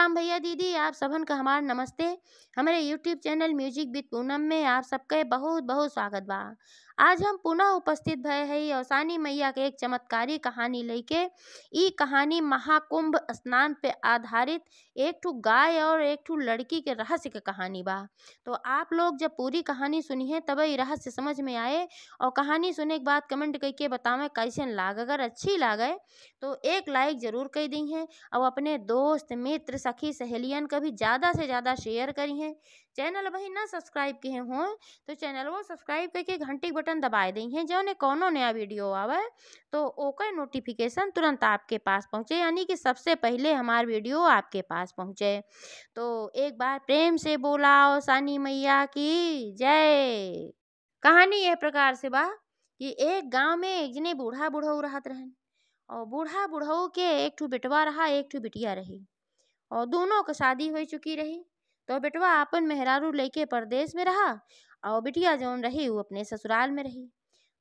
राम भैया दीदी, आप सबन का हमार नमस्ते। हमारे YouTube channel music with Poonam में आप सबके बहुत बहुत स्वागत बा। आज हम पुनः उपस्थित भय है औसानी मैया के एक चमत्कारी कहानी लेके। ई कहानी महाकुंभ स्नान पे आधारित एक ठू गाय और एक ठू लड़की के रहस्य के कहानी बा। तो आप लोग जब पूरी कहानी सुनिए तब ये रहस्य समझ में आए, और कहानी सुने के बाद कमेंट करके बतावें कैसे लाग। अगर अच्छी लागे तो एक लाइक जरूर कर दी है, और अपने दोस्त मित्र सखी सहेलियन का भी ज़्यादा से ज़्यादा शेयर करी है। चैनल वही ना सब्सक्राइब किए हों तो चैनल वो सब्सक्राइब करके घंटी बटन दबाए दी हैं, जो ने कोनो नया वीडियो आवे तो ओकर नोटिफिकेशन तुरंत आपके पास पहुँचे, यानी कि सबसे पहले हमार वीडियो आपके पास पहुँचे। तो एक बार प्रेम से बोलाओ सानी मैया की जय। कहानी यह प्रकार से बा कि एक गांव में एक जने बूढ़ा बुढ़ऊ रहत रहन, और बूढ़ा बुढ़ऊ के एक ठू बेटवा रहा, एक ठू बिटिया रही, और दोनों के शादी हो चुकी रही। तो बेटवा अपन मेहरारू लेके परदेश में रहा, और बिटिया जौन रही वो अपने ससुराल में रही।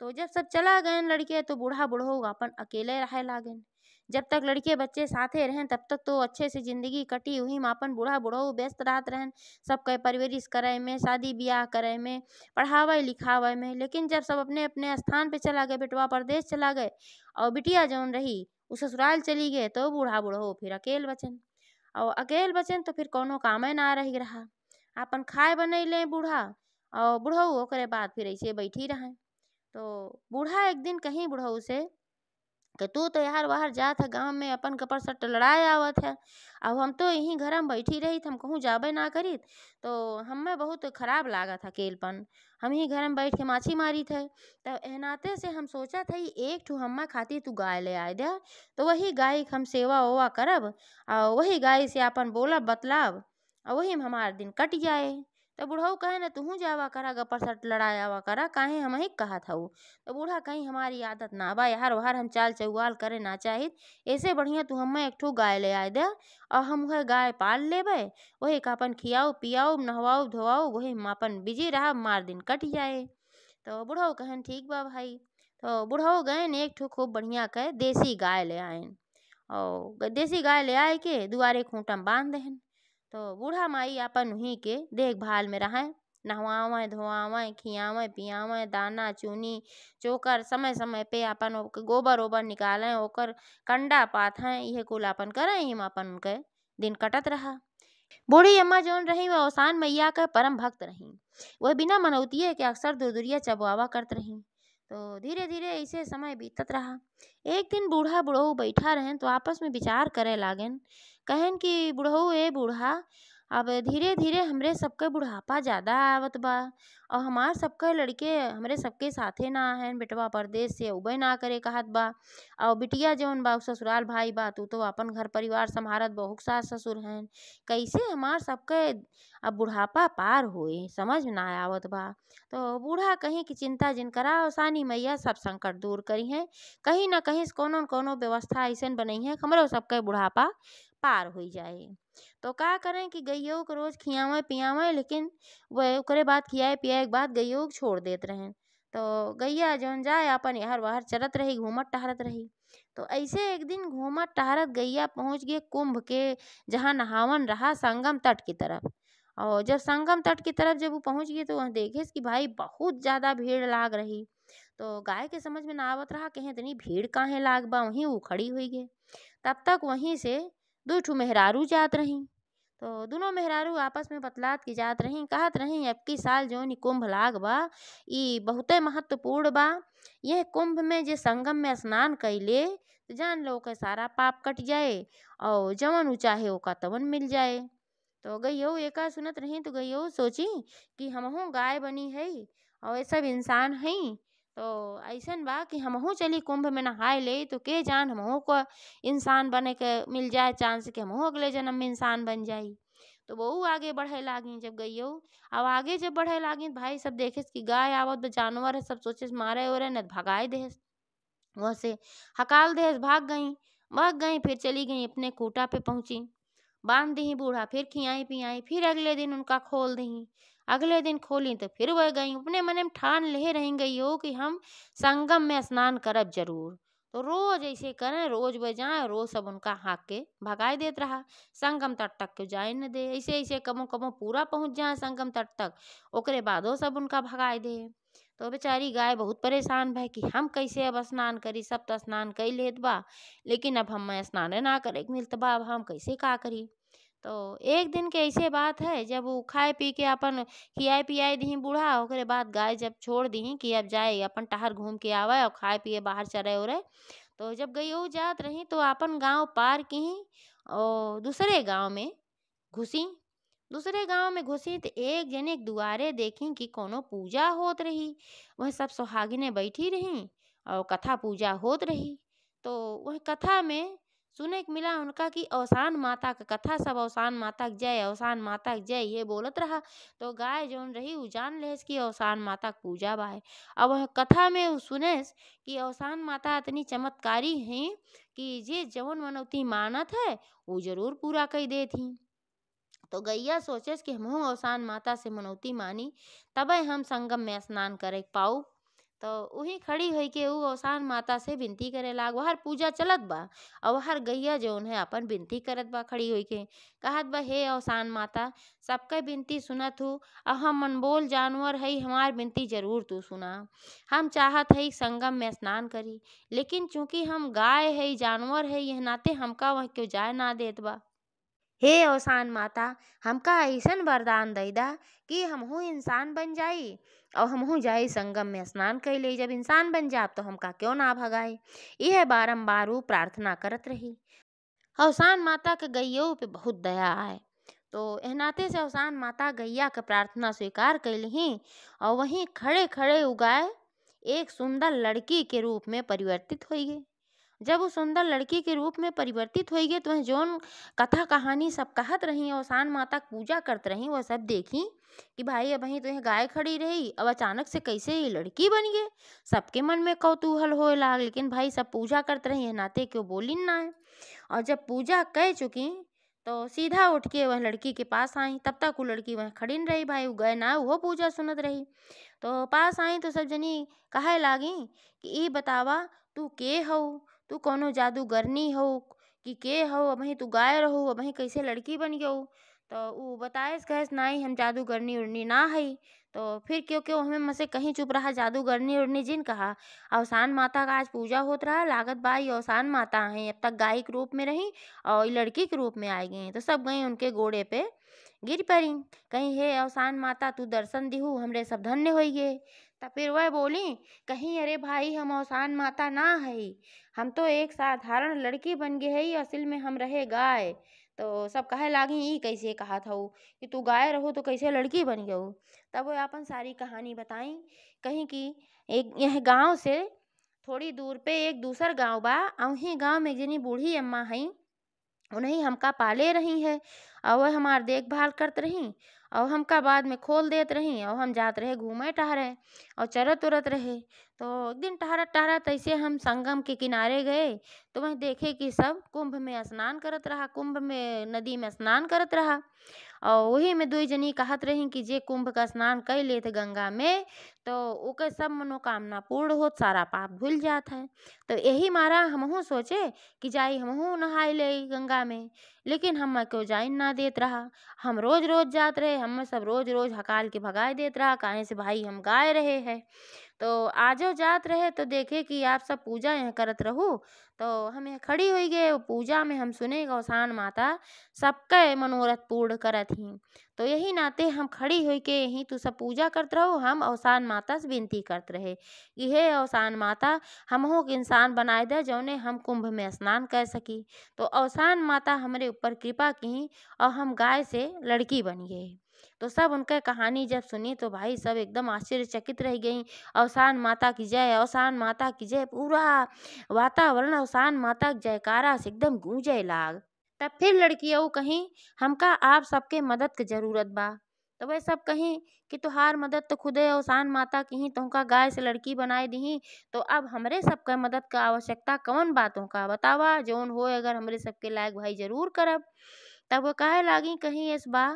तो जब सब चला गए लड़के तो बूढ़ा बुढ़ऊ अपन अकेले रहे लागन। जब तक लड़के बच्चे साथे रहें तब तक तो अच्छे से जिंदगी कटी, वही में अपन बूढ़ा बुढ़ऊ व्यस्त रहत रहन, सबके परवरिश करे में, शादी ब्याह करे में, पढ़ावे लिखावे में। लेकिन जब सब अपने अपने स्थान पे चला गए, बेटवा परदेश चला गए और बिटिया जौन रही वो ससुराल चली गए, तो बूढ़ा बुढ़ऊ फिर अकेल बचन। और अकेल बचन तो फिर कोनो कामे ना रही रहा। अपन खाए बनैले बूढ़ा, और बुढ़ऊ ओकरे बाद फिर ऐसे बैठी रहे। तो बूढ़ा एक दिन कहीं बुढ़ऊ से कि तू तो यार बाहर जात है गांव में, अपन कपर सट लड़ाए आवत है, अब हम तो यहीं घर में बैठी रही, हम कहूँ जाबे ना करी तो हमें बहुत खराब लागत अकेलपन। हम ही घर में बैठ के माछी मारी थे, तो एहनाते से हम सोचा था एक ठू हम्मा खातिर तू गाय ले आए दे, तो वही गाय के हम सेवा ओवा करब, और वही गाय से अपन बोलब बतलाब, और वही में हमार दिन कट जाए। तो बूढ़ऊ कहे ना तू जावा करा गपर सट लड़ाया करा, काहे हम ही कहा था। तो बूढ़ा कहीं हमारी आदत ना बा यार, वहार हम चाल चौवाल करे ना चाहिए, ऐसे बढ़िया तू हमें एक ठू गाय ले आए दे, और हम वह गाय पाल लेबे, वही का अपन खियाऊ पियाऊ नहवाऊ धोवाऊ, वही हम अपन बिजी रहा, मार दिन कट जाए। तो बूढ़ऊ कहन ठीक बा भाई। तो बूढ़ऊ गए एक ठू खूब बढ़िया के देसी गाय ले आए, और देसी गाय ले आए के दुआरे खूंटा में बांध दहन। तो बूढ़ा माई अपन वहीं के देखभाल में रहें, नहवावें धोवावें खियावें पियावें, दाना चूनी चोकर समय समय पे अपन गोबर ओबर निकालें, ओकर कंडा पाथें, यह कुल अपन करें, हिम अपन उनके दिन कटत रहा। बूढ़ी अम्मा जौन रही वह औसान मैया का परम भक्त रही, वह बिना मनौतिये के अक्सर दुदुरिया चबवावा करत रही। तो धीरे धीरे ऐसे समय बीतत रहा। एक दिन बूढ़ा बुढ़ऊ बैठा रहें तो आपस में विचार करे लागन, कहन कि बुढ़ऊ ए बूढ़ा, अब धीरे धीरे हमरे सबके बुढ़ापा ज़्यादा आवत बा, और हमार सबके लड़के हमरे सबके साथे ना हैं, बेटवा परदेश से उबे ना करे कहत बा, और बिटिया जौन बा ससुराल भाई बा, तू तो अपन घर परिवार संभारत, बहुत सास ससुर हैं, कैसे हमार सबके अब बुढ़ापा पार होए समझ ना आवत बा। तो बूढ़ा कहीं की चिंता जिन करा, औसानी मैया सब संकट दूर करी हैं, कहीं ना कहीं से कोनो न कोनो व्यवस्था ऐसा बनी है हमरो सबके बुढ़ापा पार हो जाए। तो का करें कि गइयों को रोज खियावें पियावें, लेकिन वह ओकरे बाद खियाए पियाए के बाद गइयों को छोड़ देत रहें। तो गैया जौन जाए अपन यहर वहर चरत रही, घूमत टहरत रही। तो ऐसे एक दिन घूमत टहरत गैया पहुंच गए कुंभ के, जहाँ नहावन रहा संगम तट की तरफ। और जब संगम तट की तरफ जब वो पहुंच गई तो वह देखे कि भाई बहुत ज़्यादा भीड़ लाग रही। तो गाय के समझ में ना आवत रहा कि इतनी भीड़ काहे लाग बा, वहीं वो खड़ी हुई गई। तब तक वहीं से दो ठू मेहरारू जात रही। तो दोनों मेहरारू आपस में बतलात की जात रही, कहत रही अब की साल जौन कुंभ लाग बा ई बहुते महत्वपूर्ण बा। यह कुंभ में जे संगम में स्नान कैले तो जान लो के सारा पाप कट जाए, और जवन ऊ चाहे ओका तवन मिल जाए। तो गइयो एका सुनत रही तो गइयो सोची कि हमहू गाय बनी है और ये सब इंसान हैं, तो ऐसन बा कि हमहू चली कुंभ में नहाए ले, तो के जान हमहू को इंसान बने के मिल जाए चांस कि हमहू अगले जन्म में इंसान बन जाई। तो बहू आगे बढ़े लागी। जब गइयो अब आगे जब बढ़े लागी भाई सब देखे कि गाय आवत जानवर है, सब सोचे मारे और न भगाए दे, वहाँ से हकाल दे, भाग गई फिर चली गई अपने खूटा पे पहुंची, बांध दी बूढ़ा, फिर खियाई पियाई, फिर अगले दिन उनका खोल दी। अगले दिन खोली तो फिर वह गई, अपने मन में ठान ले रहेंगे यो कि हम संगम में स्नान करब जरूर। तो रोज ऐसे करें, रोज बजाएं, रोज सब उनका हाँक के भगाई देत रहा। संगम तट तक के जाए न दे, ऐसे ऐसे कबो कबो पूरा पहुंच जाए संगम तट तक, ओकरे बादो सब उनका भगाए दे। तो बेचारी गाय बहुत परेशान भय कि हम कैसे अब स्नान करी, सब तो स्नान कर लेत बा, लेकिन अब हम स्नान ना करे के मिलत बा, अब हम कैसे का करी। तो एक दिन के ऐसे बात है, जब वो खाए पी के अपन खियाए पियाए दी बूढ़ा, ओकरे बाद गाय जब छोड़ दी कि अब जाए अपन टहर घूम के आवे और खाए पिए बाहर चरे उरे, तो जब गईऊ जात रही तो अपन गांव पार की और दूसरे गांव में घुसी। दूसरे गांव में घुसी तो एक जने के दुआरे देखी कि कोनो पूजा होत रही। वह सब सुहागिने बैठी रही और कथा पूजा होत रही। तो वह कथा में सुने के मिला उनका कि अवसान माता का कथा, सब अवसान माता की जय, अवसान माता की जय ये बोलत रहा। तो गाय जौन रही उ जान लेस कि अवसान माता की पूजा बा है। अब वह कथा में उ सुनेस कि अवसान माता इतनी चमत्कारी हैं कि जे जवन मनौती मानत है वो जरूर पूरा कर देती। तो गैया सोचेस कि हमहू अवसान माता से मनौती मानी, तबे हम संगम में स्नान करे पाऊ। तो वही खड़ी हुई के ऊ अवसान माता से विनती करे लाग, वहर पूजा चलत बा और वहर गैया जौन है अपन विनती करत बा खड़ी हुई के, कहत बा हे अवसान माता, सबके विनती सुनत हूँ और हम अनमोल जानवर है, हमार विनती जरूर तू सुना। हम चाहत है संगम में स्नान करी, लेकिन चूंकि हम गाय है जानवर है, यह नाते हमका वह क्यों जाए ना देत बा। हे अवसान माता, हमका ऐसन वरदान दई दा कि हमहू इंसान बन जाई और हमहू जाई संगम में स्नान कर ले, जब इंसान बन जाब तो हमका क्यों ना भगाए। यह बारंबार ऊ प्रार्थना करत रही। अवसान माता के गैयऊ पे बहुत दया आए, तो एह नाते से अवसान माता गैया के प्रार्थना स्वीकार कैलही और वहीं खड़े खड़े उगाए एक सुंदर लड़की के रूप में परिवर्तित हो गई। जब वो सुंदर लड़की के रूप में परिवर्तित हो गई तो वह जोन कथा कहानी सब कहत रही, अवसान माता की पूजा करत रही, वह सब देखी कि भाई अब वहीं तो यह गाय खड़ी रही, अब अचानक से कैसे ये लड़की बन गई। सबके मन में कौतूहल होए लाग, लेकिन भाई सब पूजा करते रही है नाते क्यों बोली ना है। और जब पूजा कर चुकी तो सीधा उठ के वह लड़की के पास आई, तब तक वो लड़की वह खड़ी न रही, भाई वो गए ना वो पूजा सुनत रही। तो पास आई तो सब जनी कहे लागी कि ई बतावा तू के हो, तू कोनो जादूगरनी हो कि के हो, अबही तू गाय रहो, अबही कैसे लड़की बन गयो। तो वो बताएस कहेस नहीं हम जादूगरनी उड़नी ना है। तो फिर क्यों क्यों हमें मसे कहीं चुप रहा, जादूगरनी उड़नी जिन कहा। अवसान माता का आज पूजा होत रहा, लागत बा ये अवसान माता है, अब तक गाय के रूप में रही और ये लड़की के रूप में आई गई। तो सब गई उनके गोड़े पे गिर पड़ी, कहीं हे अवसान माता तू दर्शन दिहू हमरे सब धन्य हो गए। तब फिर वह बोली कहीं अरे भाई हम अवसान माता ना है, हम तो एक साधारण लड़की बन गई है, असल में हम रहे गाय। तो सब कहे लागी ई कैसे कहा था कि तू गाय रहो तो कैसे लड़की बन गयो। तब वो अपन सारी कहानी बताई, कहीं कि एक यह गांव से थोड़ी दूर पे एक दूसर गांव बा, वहीं गांव में एक जनी बूढ़ी अम्मा है, उन्हें हमका पाले रही है और वह हमार देखभाल करत रही और हमका बाद में खोल देत रही और हम जात रहे घूमे टहरे और चरत उरत रहे। तो एक दिन टहरत टहरत ऐसे हम संगम के किनारे गए तो वह देखे कि सब कुंभ में स्नान करत रहा, कुंभ में नदी में स्नान करत रहा। और वही में दुई जनी कहत रही कि जे कुंभ का स्नान कर लेत गंगा में तो ओके सब मनोकामना पूर्ण होत, सारा पाप धुल जात है। तो यही मारा हमहू सोचे कि जाई हमहू नहाए ले गंगा में, लेकिन हम क्यों जाई ना देत रहा। हम रोज रोज जात रहे, हम सब रोज रोज हकाल के भगाए देत रहा, काहे से भाई हम गाय रहे हैं। तो आजो जात रहे तो देखे कि आप सब पूजा यहाँ करत रहू, तो हम यहाँ खड़ी हुई गए पूजा में, हम सुने अवसान माता सबके मनोरथ पूर्ण करत ही। तो यही नाते हम खड़ी हुई के यहीं तू सब पूजा करत रहो, हम अवसान माता से विनती करत रहे कि हे अवसान माता हमहू के इंसान बनाए दे जौने हम कुंभ में स्नान कर सकी। तो अवसान माता हमारे ऊपर कृपा की और हम गाय से लड़की बन गए। तो सब उनका कहानी जब सुनी तो भाई सब एकदम आश्चर्यचकित रह गई। अवसान माता की जय, अवसान माता की जय, पूरा वातावरण अवसान माता के जयकारा से एकदम गूंजे लाग। तब फिर लड़कियों कहीं हमका आप सबके मदद के जरूरत बा। तो वह सब कहीं कि तुहार मदद तो खुदे अवसान माता की ही, तुमका गाय से लड़की बनाए दी, तो अब हमरे सबका मदद का आवश्यकता कौन बातों का बतावा, जौन हो अगर हमरे सबके लायक भाई जरूर करब। तब वो कहे लागी कहीं इस बा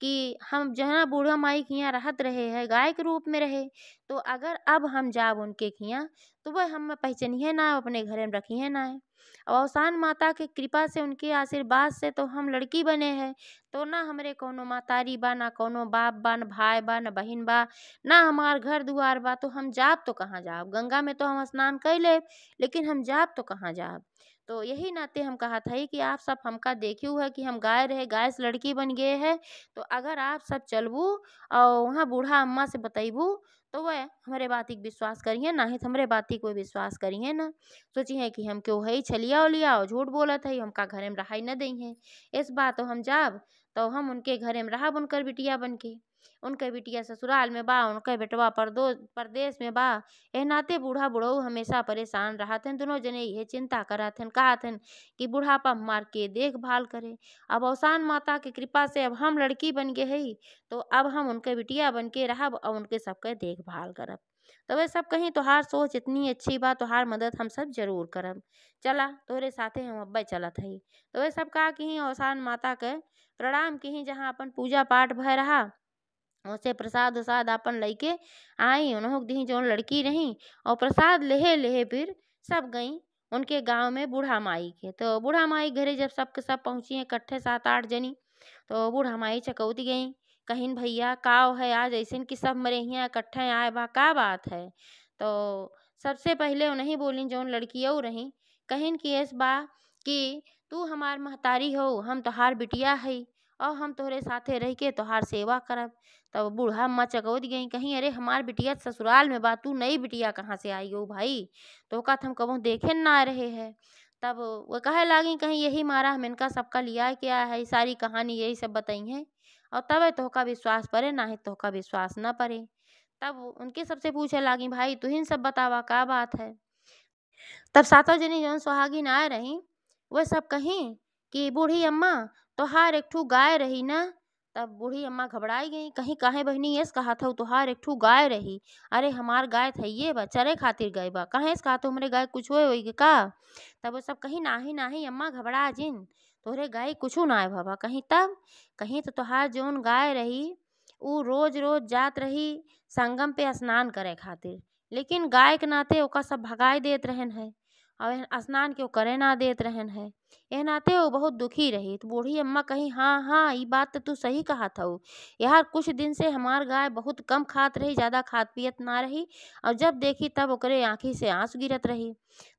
कि हम जहाँ बूढ़ा माई के यहाँ रहत रहे है गाय के रूप में रहे, तो अगर अब हम जाब उनके खियाँ तो वह हम पहचानिए ना, अपने घरे में रखिए ना है। और अवसान माता के कृपा से, उनके आशीर्वाद से तो हम लड़की बने हैं। तो ना हमरे कोनो मातारी बा, ना कोनो बाप बा, न भाई बा, न बहिन बा, ना हमार घर दुआर बा, तो हम जाब तो कहाँ जाब। गंगा में तो हम स्नान कर लेब, लेकिन हम जाब तो कहाँ जाब। तो यही नाते हम कहा था कि आप सब हमका देखियो है कि हम गाय रहे, गाय से लड़की बन गए है। तो अगर आप सब चलबू और वहाँ बूढ़ा अम्मा से बतैबू तो वह हमारे बाती के विश्वास करिए, ना ही हमारे बाती कोई विश्वास करिए ना। सोची है कि हम क्यों है छलिया उलिया और झूठ बोलत है, हमका घरे में रहाई न दई है। इस बात तो हम जाब तो हम उनके घरे में रहब, उनकर बिटिया बन के। उनके बिटिया ससुराल में बा, उनके बेटवा परदेश में बा। एह नाते बूढ़ा बुढ़ऊ हमेशा परेशान रहत हन। दोनों जने यह चिंता करत हन, कहत हन कि बुढ़ापा हमार के देखभाल करे। अब अवसान माता की कृपा से अब हम लड़की बन गए है, तो अब हम उनके बिटिया बन के रहब और उनके सबके देखभाल करब। तो वे सब कहीं तोहार सोच इतनी अच्छी बा, तोहार मदद हम सब जरूर करब। चला तोहरे साथे हम अब्बा चलत हई। तो वे सब कहा कि अवसान माता के प्रणाम की, जहाँ अपन पूजा पाठ भय रहा उसे प्रसाद उसाद अपन लइके आई, उन्हों दी जौन लड़की रही। और प्रसाद लेहे लेहे फिर सब गई उनके गांव में बूढ़ा माई के। तो बूढ़ा माई घरे जब सब के सब पहुंची हैं इकट्ठे 7-8 जनी, तो बूढ़ा माई चकौती गई, कहिन भैया काव है आज ऐसे कि सब मरे हियाँ इकट्ठे आए बा, का बात है। तो सबसे पहले उन्हीं बोली जौन लड़कियों रही, कहिन कि ऐस बा कि तू हमार महतारी हो, हम तोहार बिटिया है और हम तोहरे साथे रह के तोहार सेवा करब। तब बूढ़ा अम्मा चकौत गई, कहीं अरे हमार बिटिया ससुराल में बा, तू नई बिटिया कहाँ से आई हो भाई। तो कहत हम कबहू देखे ना आ रहे हैं। तब वो कहे लागी कहीं यही मारा हम इनका सबका लिया क्या है, सारी कहानी यही सब बताई है। और तब तोहका विश्वास परे, ना ही तोहका विश्वास न परे। तब उनके सबसे पूछे लागी भाई तुहिन सब बतावा का बात है। तब सातों जनी जौन सुहागिन आए रही वह सब कहीं कि बूढ़ी अम्मा तोहार एक ठू गाय रही ना। तब बूढ़ी अम्मा घबराई गई, कहीं काहे बहनी ऐस कहा था तोहार एक ठू गाय रही। अरे हमार गाय थइये बा, चरे खातिर गए बा, कहाँ ऐस कहा तो हमरे गाय कुछ होई का। तब वो सब कहीं नाही नाही अम्मा घबरा जिन, तोहरे गाय कुछू ना बाबा। कहीं तब कहीं तो तोहार जौन गाय रही ऊ रोज रोज जात रही संगम पे स्नान करे खातिर, लेकिन गाय के नाते ओका सब भगाए देत रहन है और स्नान क्यों करे ना देत रहन है। एह नाते वो बहुत दुखी रही। तो बूढ़ी अम्मा कही हाँ हाँ ये बात तो तू सही कहा था। यार कुछ दिन से हमार गाय बहुत कम खात रही, ज़्यादा खात पियत ना रही, और जब देखी तब ओकरे आँखी से आंसू गिरत रही।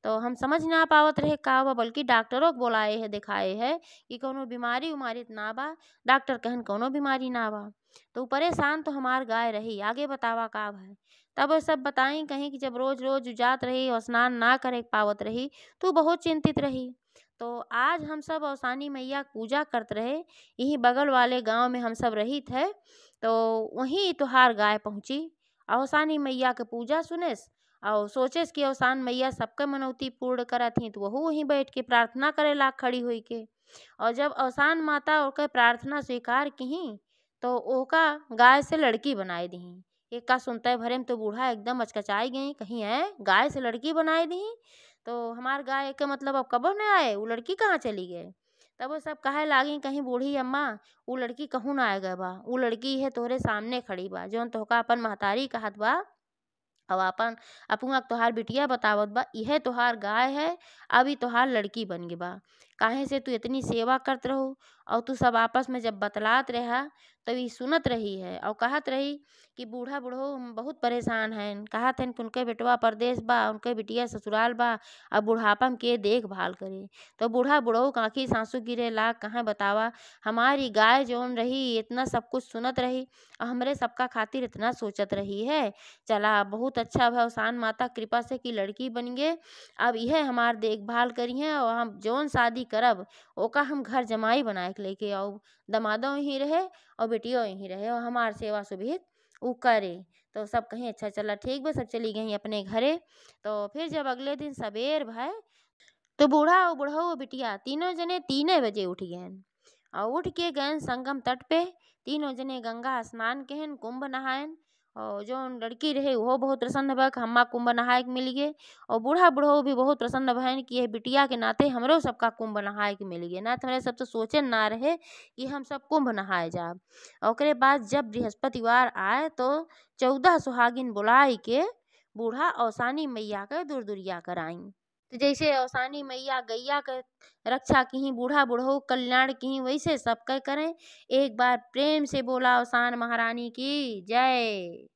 तो हम समझ ना पावत रहे का बा, बल्कि डॉक्टरों को बुलाए है दिखाए है कि कोनो बीमारी उमारी ना बा। डॉक्टर कहन कोनो बीमारी ना बा। तो परेशान तो हमार गाय रही, आगे बतावा का है। तब वो सब बताई कहीं कि जब रोज रोज जात रही और स्नान ना करे पावत रही तो बहुत चिंतित रही। तो आज हम सब अवसानी मैया पूजा करते रहे, यही बगल वाले गांव में हम सब रही थे। तो वहीं तुहार गाय पहुंची, अवसानी मैया के पूजा सुनेस और सोचेस कि अवसान मैया सबके मनौती पूर्ण करत ही, तो वहू वहीं बैठ के प्रार्थना करे ला खड़ी हुई के। और जब अवसान माता ओकर प्रार्थना स्वीकार की तो ओका गाय से लड़की बनाए दी। एक का सुनते भरे में तो बूढ़ा एकदम अचकचाई गई, कहीं है गाय से लड़की बनाए दी। तो हमार गाय के मतलब अब कबो न आए, वो लड़की कहाँ चली गए। तब वो सब कहे लागी कहीं बूढ़ी अम्मा वो लड़की कहूँ ना आए गए बा, वो लड़की है तोहरे सामने खड़ी बा जौन तोहका अपन महतारी कहत बा। अब अपन अपुआ तोहार बिटिया बतावत बा, यह तोहार गाय है, अभी तोहार लड़की बन गई बा। काहे से तू इतनी सेवा करत रहो और तू सब आपस में जब बतलात रहा तब ये सुनत रही है और कहत रही कि बूढ़ा बूढ़ो बहुत परेशान हैं, कहत हैं कि उनके बेटवा परदेश बा, उनके बिटिया ससुराल बा, अब बुढ़ापा में के देखभाल करे। तो बूढ़ा बुढ़ऊ आँखी साँसू गिरे ला, कहाँ बतावा हमारी गाय जौन रही इतना सब कुछ सुनत रही और हमरे सबका खातिर इतना सोचत रही है। चला बहुत अच्छा भा अवसान माता कृपा से कि लड़की बन गए, अब यह हमार देखभाल करी है और हम जौन शादी करब ओका हम घर जमाई बनाए के लेके आओ, दमादों ही रहे और बेटियों ही रहे और हमार सेवा सुभित ऊ करे। तो सब कहीं अच्छा चला ठीक बा, सब चली गई अपने घरे। तो फिर जब अगले दिन सवेर भय तो बूढ़ा और बुढ़ऊ और बिटिया तीनों जने 3 बजे उठ गए और उठ के गए संगम तट पे। तीनों जने गंगा स्नान कहन, कुंभ नहायन और जौन लड़की रहे उहो बहुत प्रसन्न बा कि हम्मा कुंभ नहाए के मिल गे। और बूढ़ा बुढ़ऊ भी बहुत प्रसन्न भइन कि ये बिटिया के नाते हमरो सबका कुंभ नहाए के मिल गे। ना तो हमरे सब तो सोचे ना रहे कि हम सब कुंभ नहाए जाब। और ओकरे बाद जब बृहस्पतिवार आए तो 14 सुहागिन बुलाई के बूढ़ा औसानी मैया के दुरदुरिया कराईं। तो जैसे औसानी मैया गैया के रक्षा की बूढ़ा बुढ़ऊ कल्याण की वैसे सबके करें। एक बार प्रेम से बोला औसान महारानी की जय।